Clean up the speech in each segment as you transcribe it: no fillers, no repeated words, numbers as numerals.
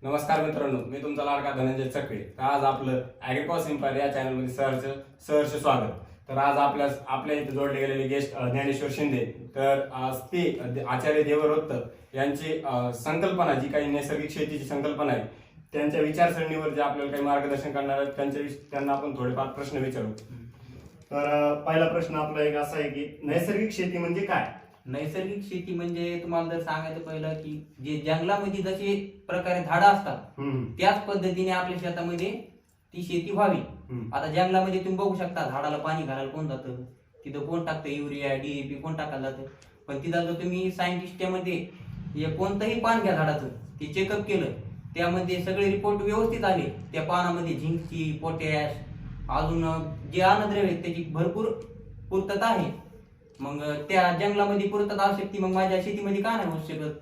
नमस्कार मित्रांनो, मी तुमचा लाडका धनंजय चकडे. तर आज आपलं ॲग्रिकॉस एम्पायर या चॅनलमध्ये सहर्ष स्वागत. तर आज आपल्या इथे जोडले गेलेले गेस्ट ज्ञानेश्वर शिंदे. तर आज ते आचार्य देवरत्त यांची संकल्पना, जी काही नैसर्गिक शेतीची संकल्पना आहे, त्यांच्या विचारसरणीवर जे आपल्याला काही मार्गदर्शन करणार आहेत, त्यांना आपण थोडेफार प्रश्न विचारू. तर पहिला प्रश्न आपला एक असा आहे की नैसर्गिक शेती म्हणजे काय? नैसर्गिक शेती म्हणजे तुम्हाला जर सांगायचं पहिलं की जे जंगलामध्ये जसे प्रकारे झाडं असतात त्याच पद्धतीने आपल्या शेतामध्ये ती शेती व्हावी. आता जंगलामध्ये तुम्ही बघू शकता, झाडाला पाणी घालायला कोण जातं, तिथं कोण टाकतं, युरिया DAP कोण टाकायला जातं. पण तिथं जर तुम्ही सायंटिस्टमध्ये कोणतंही पान घ्या झाडाचं, ते चेकअप केलं, त्यामध्ये सगळे रिपोर्ट व्यवस्थित आले, त्या पानामध्ये झिंकची, पोटॅश, अजून जे अन्नद्रव्य आहेत त्याची भरपूर पूर्तता आहे. मग त्या जंगलामध्ये पूर्तता असू शकते, मग माझ्या शेतीमध्ये का नाही होऊ शकत?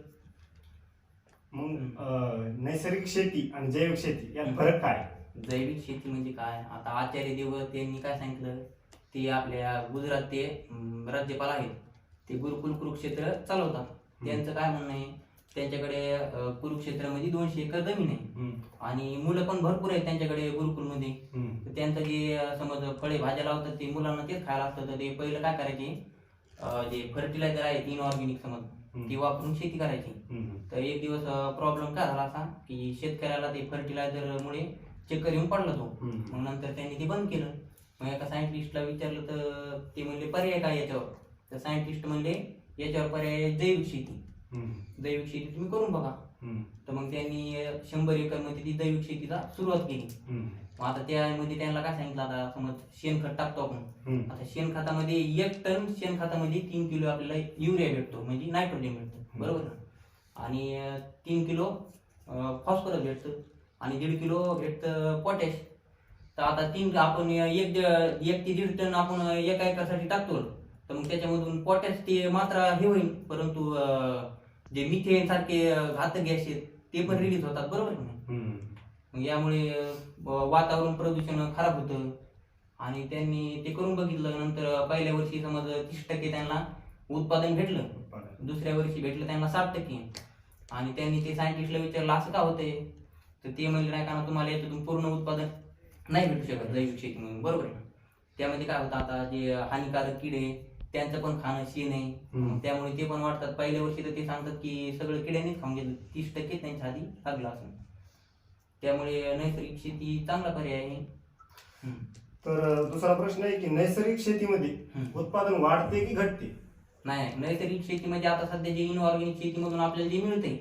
मग नैसर्गिक शेती आणि जैविक शेती यात फरक काय? जैविक शेती म्हणजे काय? आता आचार्य देवव्रत यांनी काय सांगितलं, ते आपल्या गुजरात ते राज्यपाल आहेत, ते गुरुकुल कुरुक्षेत्र चालवतात. त्यांचं काय म्हणणं आहे, त्यांच्याकडे कुरुक्षेत्रामध्ये 200 एकर जमीन आहे आणि मुलं पण भरपूर आहेत त्यांच्याकडे गुरुकुलमध्ये. तर त्यांचं जे समज फळे भाज्या लावतात ते मुलांना तेच खायला असतं. तर ते पहिलं काय करायचे, जे फर्टिलायझर आहे इनऑर्गॅनिक समज, ती वापरून शेती करायची. तर एक दिवस प्रॉब्लेम काय झाला असा की शेतकऱ्याला ते फर्टिलायझर मुळे चक्कर येऊन पडला तो. मग नंतर त्यांनी ते बंद केलं. मग एका सायंटिस्टला विचारलं तर ते म्हणले पर्याय काय याच्यावर. तर सायंटिस्ट म्हणले याच्यावर पर्याय जैविक शेती. जैविक शेती तुम्ही करून बघा. तर मग त्यांनी 100 एकर मध्ये ती जैविक शेतीला सुरुवात केली. मग आता त्यामध्ये त्यांना काय सांगितलं, आता समज शेणखत टाकतो आपण, आता शेणखतामध्ये 1 टन शेणखतामध्ये 3 किलो आपल्याला युरिया भेटतो, म्हणजे नायट्रोजन भेटतं, बरोबर ना. आणि 3 किलो फॉस्फरस भेटतं आणि 1.5 किलो भेटतं पोटॅश. तर आता आपण 1 ते 1.5 टन आपण एका एकरसाठी टाकतो, तर मग त्याच्यामधून पोटॅश ती मात्रा हे होईल, परंतु जे मिथेन सारखे घातक गॅस आहेत ते पण रिलीज होतात, बरोबर ना. मग यामुळे वातावरण प्रदूषण खराब होतं. आणि त्यांनी ते करून बघितलं. नंतर पहिल्या वर्षी समज 30% त्यांना उत्पादन भेटलं, दुसऱ्या वर्षी भेटलं त्यांना 60%. आणि त्यांनी ते सायंटिस्टला विचारलं असं का होतंय, तर ते म्हणले नाही का तुम्हाला याच्यातून पूर्ण उत्पादन नाही भेटू शकत जैविक शेतीमधून, बरोबर आहे. त्यामध्ये काय होतं, आता जे हानिकारक किडे त्यांचं पण खाणं शेण आहे, त्यामुळे ते पण वाढतात. पहिल्या वर्षी तर ते सांगतात की सगळं किड्यांनीच खाऊन घेतलं, 30% त्यांच्या आधी लागलं असं. त्यामुळे नैसर्गिक शेती चांगला पर्याय आहे. तर दुसरा प्रश्न आहे की नैसर्गिक शेतीमध्ये उत्पादन वाढते की घटते? नाही, नैसर्गिक शेतीमध्ये आता सध्या जे इनऑर्गॅनिक शेतीमधून आपल्याला जे मिळते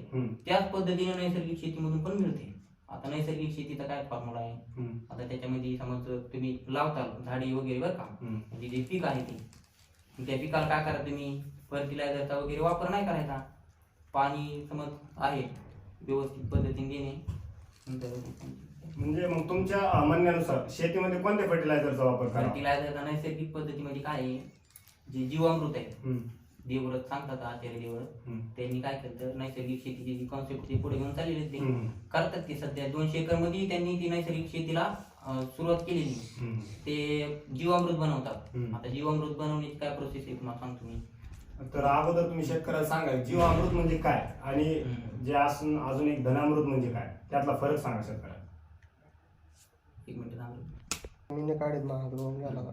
त्याच पद्धतीने नैसर्गिक शेतीमधून पण मिळते. आता नैसर्गिक शेतीचा काय फॉर्म्युला आहे, आता त्याच्यामध्ये समज तुम्ही लावता झाडी वगैरे बरं का, म्हणजे जे पीक आहे ते, त्या पिकाला काय करा तुम्ही, फर्टिलायझरचा वगैरे वापर नाही करायचा, पाणी समज आहे व्यवस्थित पद्धतीने देणे. म्हणजे मग तुमच्या म्हणण्यानुसार शेतीमध्ये कोणत्या फर्टिलायझरचा वापर करावा? फर्टिलायझरचा नैसर्गिक पद्धतीमध्ये काय आहे, जे जीवामृत आहे, देवव्रत सांगतात आचार्य देवव्रत, त्यांनी काय केलं, नैसर्गिक शेतीची जी कॉन्सेप्ट ते पुढे घेऊन चाललेले ते करतात. ते सध्या 200 एकर मध्ये त्यांनी ती नैसर्गिक शेतीला सुरुवात केलेली. ते जीवामृत बनवतात. आता जीवामृत बनवण्याची काय प्रोसेस आहे तुम्हाला सांगतो मी. तर अगोदर तुम्ही शेतकऱ्याला सांगा जीवामृत म्हणजे काय आणि जे अजून एक धनामृत म्हणजे काय, त्यातला फरक सांगा शेतकऱ्याला. 1 मिनिट थांबा. मी काढत महाग झाला.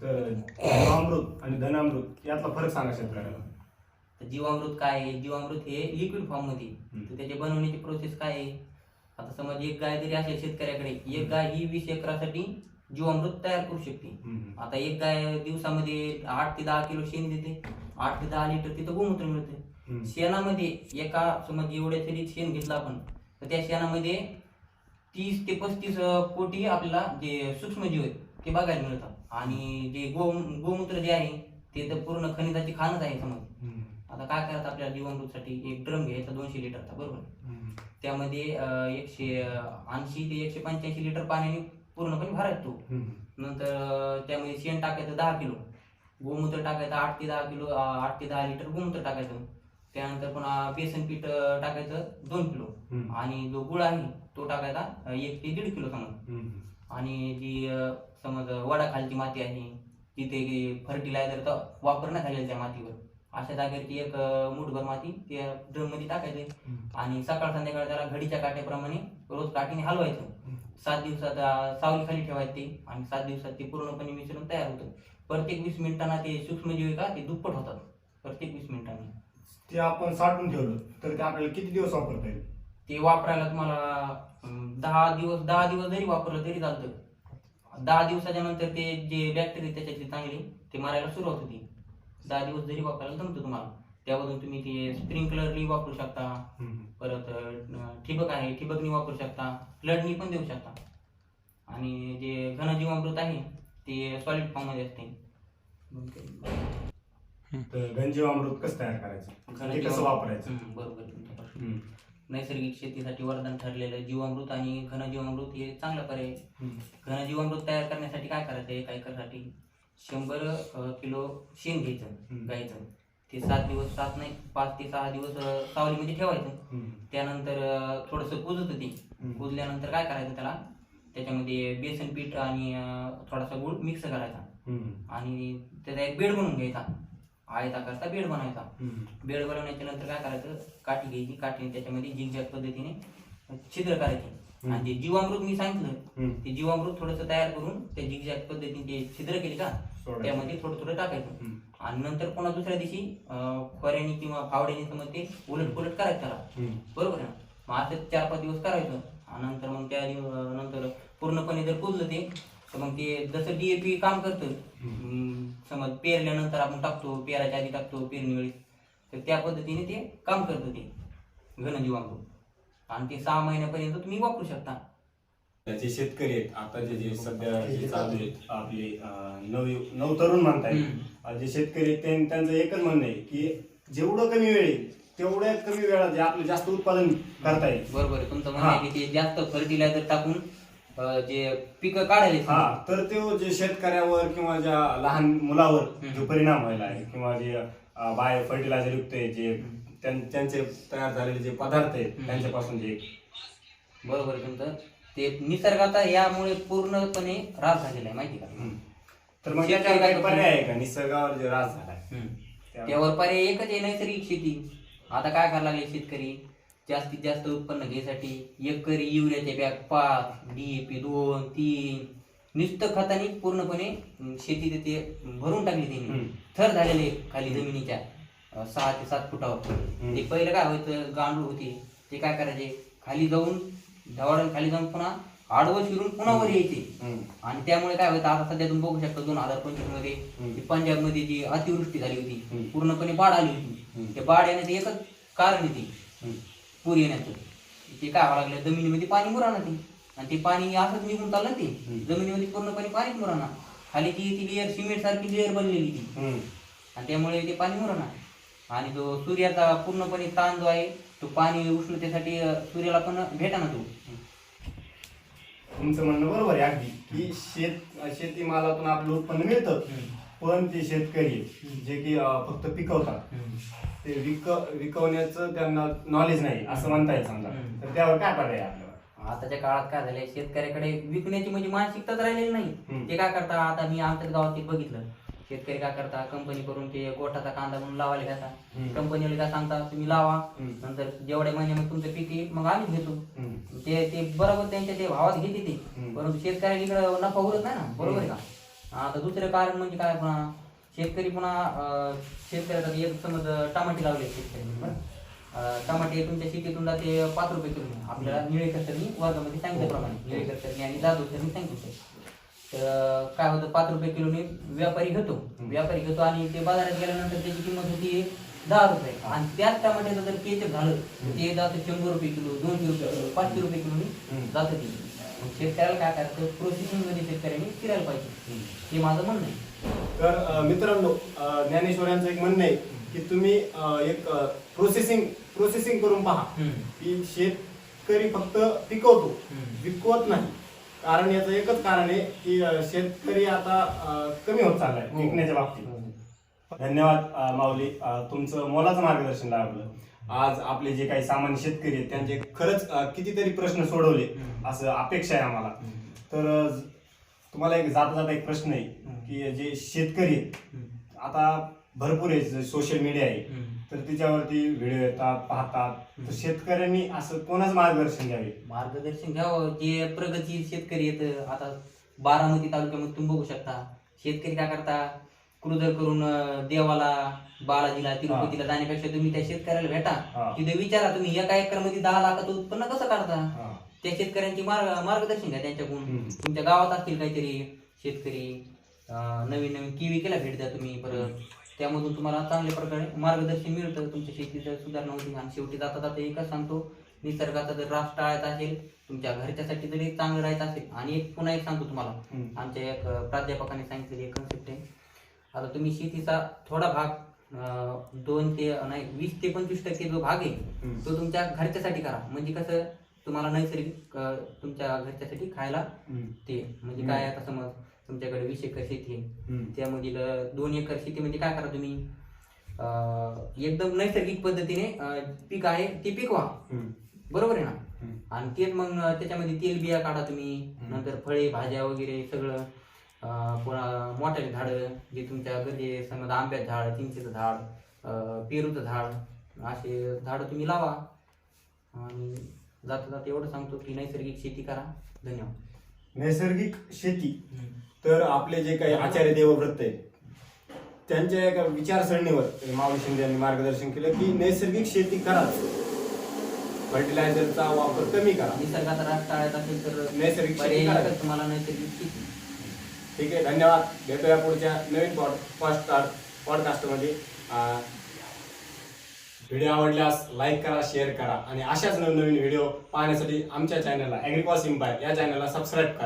तर जीवामृत आणि धनामृत यातला फरक सांगा शेतकऱ्याला. तर जीवामृत काय आहे, जीवामृत हे लिक्विड फॉर्म मध्ये, तर त्याच्या बनवण्याची प्रोसेस काय आहे. आता समज एक गाय जरी असेल शेतकऱ्याकडे, एक गाय ही 20 एकरासाठी जीवामृत तयार करू शकते. आता एक गाय दिवसामध्ये 8 ते 10 किलो शेण देते, 8 ते 10 लिटर तिथं गोमूत्र मिळते. शेणामध्ये एका समज एवढ्या तरी शेण घेतलं आपण, तर त्या शेणामध्ये 30 ते 35 कोटी आपल्याला जे सूक्ष्मजीव आहेत ते बघायला मिळतात. आणि जे गोमूत्र जे आहे ते तर पूर्ण खनिजाची खाणच आहे समज. आता काय करतात, आपल्या जीवामृतसाठी एक ड्रम घ्यायचा 200 लिटरचा, बरोबर, त्यामध्ये 180 ते 185 लिटर पाण्याने पूर्णपणे भरायचं तो. नंतर त्यामध्ये शेण टाकायचं 10 किलो, गोमूत्र टाकायचं 8 ते 10 किलो, 8 ते 10 लिटर गोमूत्र टाकायचं. त्यानंतर पुन्हा बेसन पीठ टाकायचं 2 किलो आणि जो गुळ आहे तो टाकायचा 1 ते 1.5 किलो समज. आणि जी समज वडाखालची माती आहे तिथे फर्टिलायझरचा वापर नाही झालेला त्या मातीवर, अशा जागेवरती एक मूठभर माती त्या ड्रम मध्ये टाकायचं आणि सकाळ संध्याकाळ त्याला घडीच्या काट्याप्रमाणे रोज काठीने हलवायचं. 7 दिवसात सावली खाली ठेवायचं ते आणि 7 दिवसात ते पूर्णपणे मिश्रण तयार होतं. प्रत्येक 20 मिनिटांना ते सूक्ष्मजीवी का ते दुप्पट होतात प्रत्येक 20 मिनिटांनी. ते आपण साठवून ठेवलं तर ते आपल्याला किती दिवस वापरता येईल? ते वापरायला तुम्हाला 10 दिवस जरी वापरलं तरी चालतं. 10 दिवसाच्या नंतर ते जे बॅक्टेरिया त्याच्यातली चांगली ते मारायला सुरुवात होती. 10 दिवस जरी वापरायला जमतं तुम्हाला. त्यामधून तुम्ही ते स्प्रिंकलरनी वापरू शकता, परत ठिबक आहे ठिबकनी वापरू शकता, फ्लडनी पण देऊ शकता. आणि जे घनजीवामृत आहे ते सॉलिड फॉर्म मध्ये असते. तर घनजीवामृत कसं तयार करायचं, ते कसं वापरायचं? बरोबर तुमचा प्रश्न. नैसर्गिक शेतीसाठी वरदान ठरलेलं जीवामृत आणि घनजीवामृत हे चांगला पर्याय. घनजीवामृत तयार करण्यासाठी काय करायचं? 1 एकरसाठी 100 किलो शेण घ्यायचं गाईचं. ते 5 ते 6 दिवस सावलीमध्ये ठेवायचं. त्यानंतर थोडंसं कुजतं ते. कुजल्यानंतर काय करायचं? त्याच्यामध्ये बेसन पीठ आणि थोडासा गुळ मिक्स करायचा आणि त्याचा एक बेड बनवून घ्यायचा. आयताकारचा बेड बनवायचा. बेड बनवण्याच्या नंतर काय करायचं? काठी घ्यायची. काठीने त्याच्यामध्ये झिगझॅग पद्धतीने छिद्र करायचे आणि जे जीवामृत मी सांगितलं ते जीवामृत थोडंसं तयार करून त्या झिगझॅग पद्धतीने ते छिद्र केले का त्यामध्ये थोडं थोडं टाकायचं आणि नंतर पुन्हा दुसऱ्या दिवशी खोऱ्याने किंवा फावड्याने समज ते उलट पुलट करायचं त्याला. बरोबर ना? मग असं 4-5 दिवस करायचं आणि नंतर मग त्या नंतर पूर्णपणे जर कुजलं ते तर मग ते जसं DAP काम करतं, समज पेरल्यानंतर आपण टाकतो, पेराच्या आधी टाकतो पेरणी वेळी, तर त्या पद्धतीने ते काम करतं ते घनजीवामृत आणि ते 6 महिन्यापर्यंत तुम्ही वापरू शकता. जे शेतकरी आहेत आता जे सध्या जे चालू आहेत आपले नऊ तरुण म्हणताय, जे शेतकरी आहेत त्यांचं एकच म्हणणं आहे की जेवढं कमी वेळ आहे तेवढ्या कमी वेळात जे आपलं जास्त उत्पादन करता येईल. बरोबर आहे तुमचं म्हणणं आहे की ते जास्त फर्टिलायझर टाकून जे पिकं काढायला तर ते जे शेतकऱ्यावर किंवा ज्या लहान मुलावर जो परिणाम व्हायला आहे किंवा जे बायो फर्टिलायझर युक्त आहे जे त्यांचे तयार झालेले जे पदार्थ आहेत त्यांच्यापासून जे बरोबर आहे तुमचं ते निसर्गाचा यामुळे पूर्णपणे ऱ्हास झालेला आहे माहिती का? तर मग त्याच्यावर काही पर्याय आहे का? निसर्गावर जे ऱ्हास झालाय त्यावर पर्याय एकच आहे, नैसर्गिक शेती. आता काय करायला लागले शेतकरी? जास्तीत जास्त उत्पन्न घ्यायसाठी एकरी युरियाचे बॅग 5, DAP 2-3 नुसतं खताने पूर्णपणे शेती ते भरून टाकली त्यांनी. थर झालेले खाली जमिनीच्या 6 ते 7 फुटावर. ते पहिलं काय व्हायचं? गांडूळ होते ते काय करायचे? खाली जाऊन ढवाळून खाली जाऊन पुन्हा आडवं शिरून पुन्हा वर यायचे आणि त्यामुळे काय होतं? आता सध्या तुम्ही बघू शकता 2025 मध्ये पंजाबमध्ये जी अतिवृष्टी झाली होती, पूर्णपणे बाढ आली होती. त्या बाढ येण्याचं एकच कारण आहे पूर येण्याचं. ते काय व्हावं लागलं? जमिनीमध्ये पाणी मुराना ते आणि ते पाणी असंच निघून चाललं ते जमिनीमध्ये पूर्णपणे पाणीच मुराना. खाली ती लेअर सिमेंट सारखी लेअर बनलेली ती आणि त्यामुळे ते पाणी मुराना. आणि जो सूर्याचा पूर्णपणे ताण जो आहे तो पाणी उष्णतेसाठी सूर्याला पण भेटाना तो. तुमचं म्हणणं बरोबर आहे अगदी की शेतीमालातून आपलं उत्पन्न मिळतं, पण ते शेतकरी जे की फक्त पिकवतात ते विकवण्याचं त्यांना नॉलेज नाही असं म्हणता येईल समजा. तर त्यावर काय पर्याय आपल्याला? आताच्या काळात काय झालंय? शेतकऱ्याकडे विकण्याची म्हणजे मानसिकताच राहिलेली नाही. ते काय करता? आता मी आमच्याच गावात बघितलं, शेतकरी काय करता? कंपनी करून ते गोठाचा कांदा म्हणून लावायला घ्यायचा. कंपनीला काय सांगता? तुम्ही लावा, नंतर जेवढ्या महिन्यामध्ये तुमचं पीक येईल मग आम्ही घेतो. ते बरोबर त्यांच्या ते भावात घेते ते, परंतु शेतकऱ्याला इकडे नफा उरत नाही ना. बरोबर आहे का? आता दुसरं कारण म्हणजे काय? पुन्हा शेतकरी शेतकऱ्याचा एक समज टमाटे लावले शेतकऱ्यांनी, टमाटे तुमच्या शेतीतून जाते 5 रुपये किलो. आपल्याला निळेकर सरनी वर्गामध्ये सांगितल्याप्रमाणे निळेकर सरनी आणि जाधव सरनी सांगितलं तर काय होतं? 5 रुपये किलोने व्यापारी घेतो आणि ते बाजारात गेल्यानंतर त्याची किंमत होती 10 रुपये आणि त्याच टमाट्याचं जर केचप झालं ते जातं 100 रुपये किलो, 200 रुपये किलो, 500 रुपये किलोने जातं ते. शेतकऱ्याला काय करायचं? प्रोसेसिंग मध्ये शेतकऱ्यांनी फिरायला पाहिजे, हे माझं म्हणणं आहे. तर मित्रांनो, ज्ञानेश्वर यांचं एक म्हणणं आहे की तुम्ही एक प्रोसेसिंग करून पहा की शेतकरी फक्त पिकवतो, विकवत नाही. कारण याचं एकच कारण आहे की शेतकरी आता कमी होत चाललाय विकण्याच्या बाबतीत. धन्यवाद माऊली, तुमचं मोलाचं मार्गदर्शन लाभलं. आज आपले जे काही सामान्य शेतकरी आहेत त्यांचे खरंच कितीतरी प्रश्न सोडवले असं अपेक्षा आहे आम्हाला. तर तुम्हाला एक जाता एक प्रश्न आहे की जे शेतकरी आहेत आता भरपूर आहे, सोशल मीडिया आहे, तर त्याच्यावरती व्हिडिओ येतात, पाहतात. तर शेतकऱ्यांनी असं कोणाच मार्गदर्शन घ्यावे? मार्गदर्शन घ्यावं जे प्रगतशील शेतकरी येत. आता बारामती तालुक्यामध्ये तुम्ही बघू शकता शेतकरी काय करता, क्रुझर करून देवाला, बालाजीला, तिरुपतीला जाण्यापेक्षा तुम्ही त्या शेतकऱ्याला भेटा, हा. तिथे विचारा तुम्ही एका एकर मध्ये 10 लाखाचं उत्पन्न कसं काढता. हा. त्या शेतकऱ्यांची मार्गदर्शन घ्या त्यांच्याकडून. हम्म. तुमच्या गावात असतील काहीतरी शेतकरी, नवीन नवीन केला भेट द्या तुम्ही परत, त्यामधून तुम्हाला चांगल्या प्रकारे मार्गदर्शन मिळतं, तुमच्या शेतीचं सुधारणा होती. आणि शेवटी जाता जाता एकच सांगतो, निसर्गाचा जर ऱ्हास टाळायचा असेल, तुमच्या घरच्यासाठी जरी चांगलं राहायचं असेल. आणि पुन्हा एक सांगतो तुम्हाला, आमच्या एक प्राध्यापकाने सांगितलेली एक कन्सेप्ट आहे. आता तुम्ही शेतीचा थोडा भाग 20 ते 25% जो भाग आहे तो तुमच्या घरच्यासाठी करा. म्हणजे कसं तुम्हाला नैसर्गिक तुमच्या घरच्यासाठी खायला ते, म्हणजे काय, आता समज तुमच्याकडे 20 एकर शेती आहे, त्यामधील 2 एकर शेतीमध्ये काय करा तुम्ही, एकदम नैसर्गिक पद्धतीने पीक आहे ते पिकवा, बरोबर आहे ना. आणि तेच मग त्याच्यामध्ये तेल बिया काढा तुम्ही, नंतर फळे भाज्या वगैरे सगळं, पुन्हा मोठ्याचे झाडं जे तुमच्या घरी, समज आंब्याचं झाड, चिंचेचं झाड, पेरूचं झाड, असे झाडं तुम्ही लावा. आणि जाता जाता एवढं सांगतो की नैसर्गिक शेती करा. धन्यवाद. नैसर्गिक शेती, तर आपले जे काही आचार्य देवव्रत आहे त्यांच्या एका विचारसरणीवर माऊली शिंदे यांनी मार्गदर्शन केलं की नैसर्गिक शेती करा, फर्टिलायझरचा वापर कमी करा, निसर्गाचा ऱ्हास टाळायचा असेल तर नैसर्गिक शेती पर्याय करा. एकच तुम्हाला नैसर्गिक शेती. ठीक आहे, धन्यवाद. भेटूया पुढच्या नवीन पॉडकास्टमध्ये. व्हिडिओ आवडल्यास लाईक करा, शेअर करा आणि अशाच नवनवीन व्हिडिओ पाहण्यासाठी आमच्या चॅनलला ॲग्रिकॉस एम्पायर या चॅनलला सबस्क्राईब करा.